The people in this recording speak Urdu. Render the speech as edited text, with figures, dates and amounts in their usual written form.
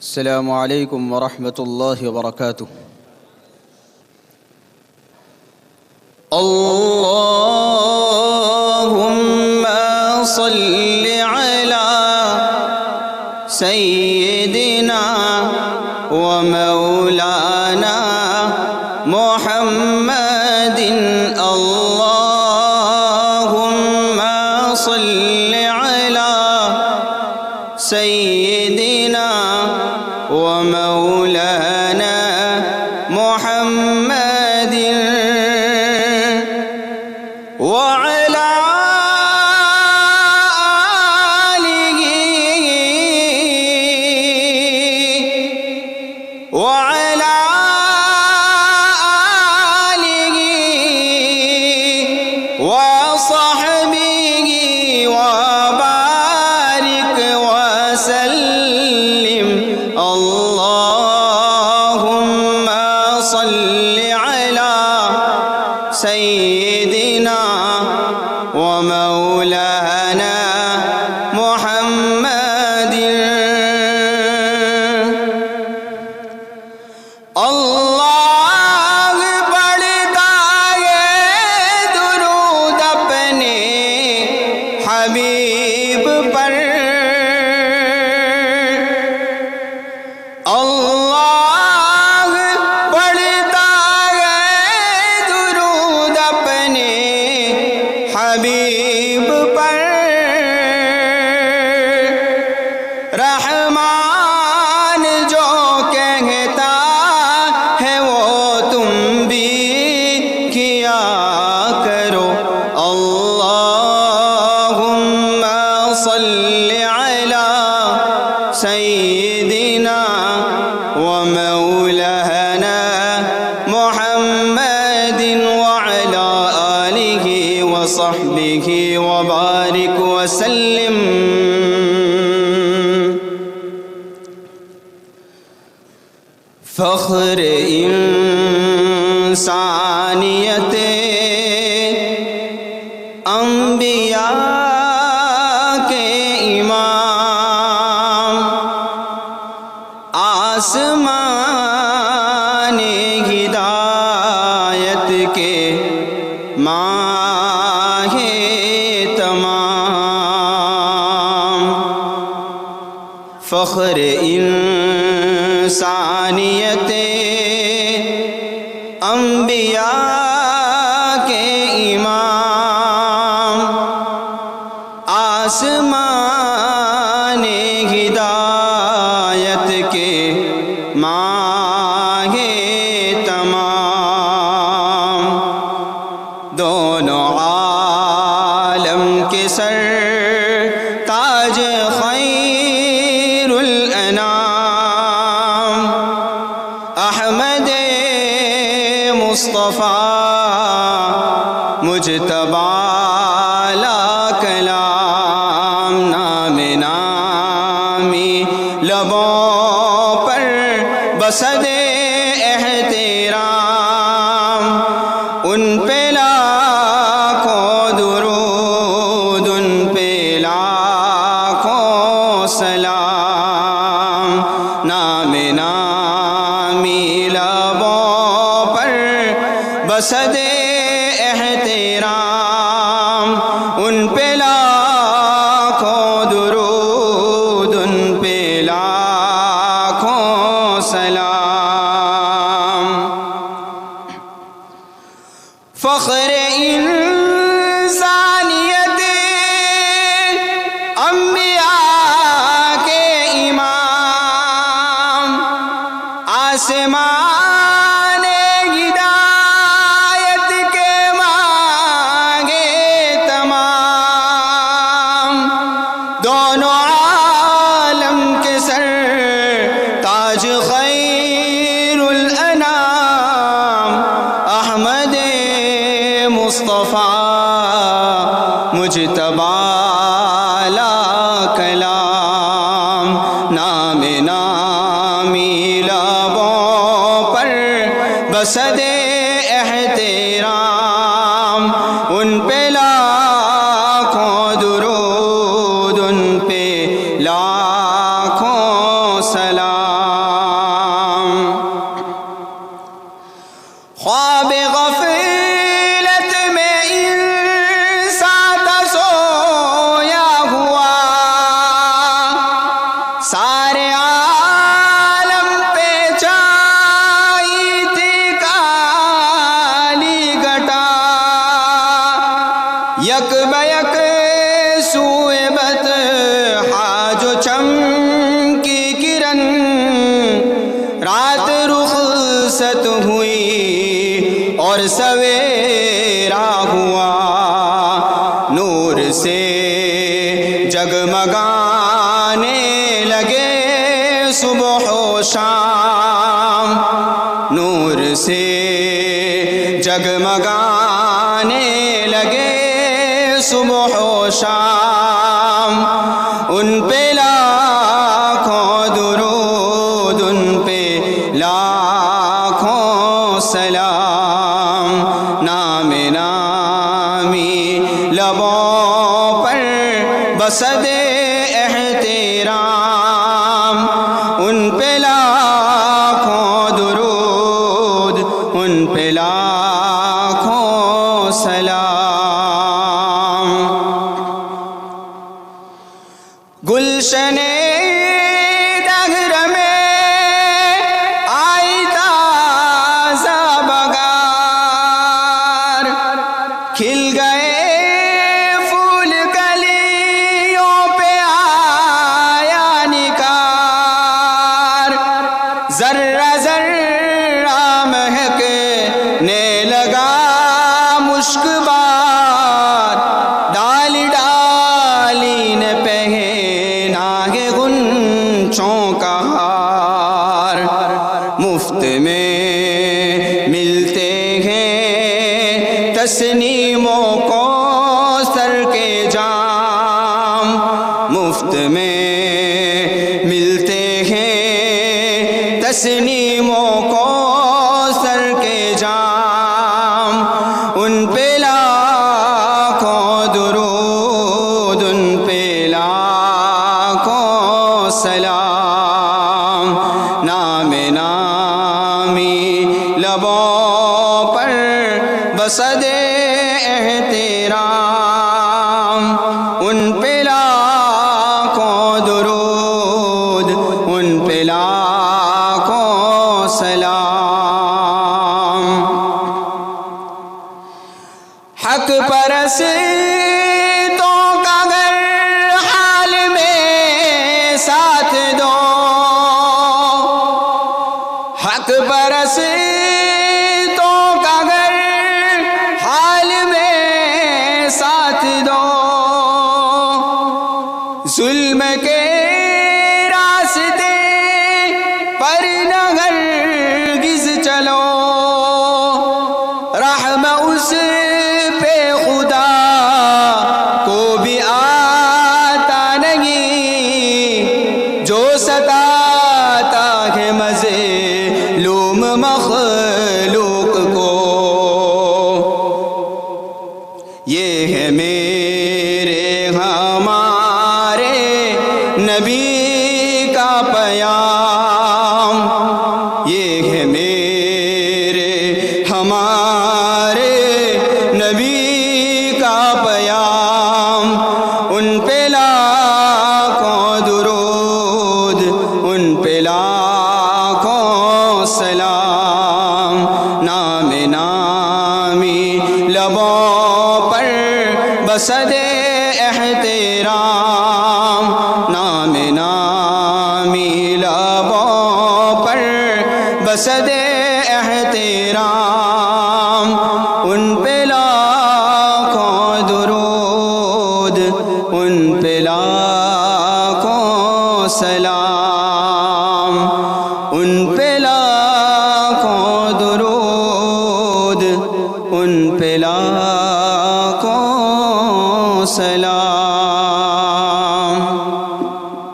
السلام عليكم ورحمة الله وبركاته. اللهم صل على سيدنا ومولانا محمد. اللهم صل على سيدنا ومولانا محمد وعلى آله وعلى آله وصحبه وبارك وسلم. اللهم صل على سيدنا ومولانا محمد. اللہ پڑھتا ہے درود اپنے حبیب پر. اللہ پڑھتا ہے درود اپنے حبیب پر. رحمان جو کہتا ہے وہ تم بھی کیا کرو. اللہم صل علی سیدنا ومولانا محمد وعلى آلہ وصحبہ وبارک وسلم. فخر انسانیت انبیاء کے امام آسمان ہدایت کے ماہ تمام. فخر انسانیت انبیاء کے امام آسمان ہدایت کے ماہ تمام. دونوں عالم کے سر تاج خیر الانام احمد مصطفیٰ مجتبیٰ لا کلام. نام نامی لبوں پر بسد احترام. ان پہ لاکھوں درود ان پہ لاکھوں سلام. نام نامی لبوں پر بسد احترام. ان پہ لاکھوں درود ان پہ لاکھوں سلام. فخر انسانیت انبیاء کے امام آسمان ہدایت کے مانگے تمام. دونوں عالم کے سر تاج خیر الانام احمد مصطفیٰ مجتبیٰ لا کلام. نام نامی لبوں پر بسد احترام. ان پہ لاکھوں درود ان پہ لاکھوں سلام. سارے عالم پہ چھائی تھی کالی گھٹا یک بیک سوئے بطحا جو چمکی کرن رات رخصت ہوئی اور سویرا ہوا نور سے جگمگانے لگے صبح و شام نور سے جگمگانے لگے صبح و شام ان پہ لاکھوں درود ان پہ لاکھوں سلام نام نامی لبوں پر بسد احترام ان پہ لاکھوں درود ان پہ لاکھوں سلام گلشن دہر میں آئی تازہ بگار کھل گئے پھول کلیوں پہ آیا نکار ذرہ ذرہ مہکنے لگا مشک بار ڈال ڈالی نے پہنا ہے غنچوں کا ہار مفت میں ملتے ہیں تسنیموں کو سر کے جام مفت میں ملتے ہیں تسنیموں کو سر کے جام ان پہ لاکھوں درود ان پہ لاکھوں سلام نام نامی لبوں پر بسد احترام ان پہ لاکھوں درود ان پہ لاکھوں سلام حق پرستوں کا گر حال میں ساتھ دو حق پرستوں کا گر حال میں ساتھ دو ظلم کے راستے پر نہ ہرگز چلو رحم اس پہ خدا کو بھی آتا نہیں جو ستاتا ہے مظلوم مخلوق کو یہ ہے میرے ہمارے نبی کا پیام یہ ہے میرے ہمارے نبی کا پیام ان پہ لاکھوں درود ان پہ لاکھوں سلام نام نامی لبوں پر بسد احترام نام نامی لبوں پر بسد احترام ان پہ لاکھوں درود ان پہ لاکھوں سلام ان پہ لاکھوں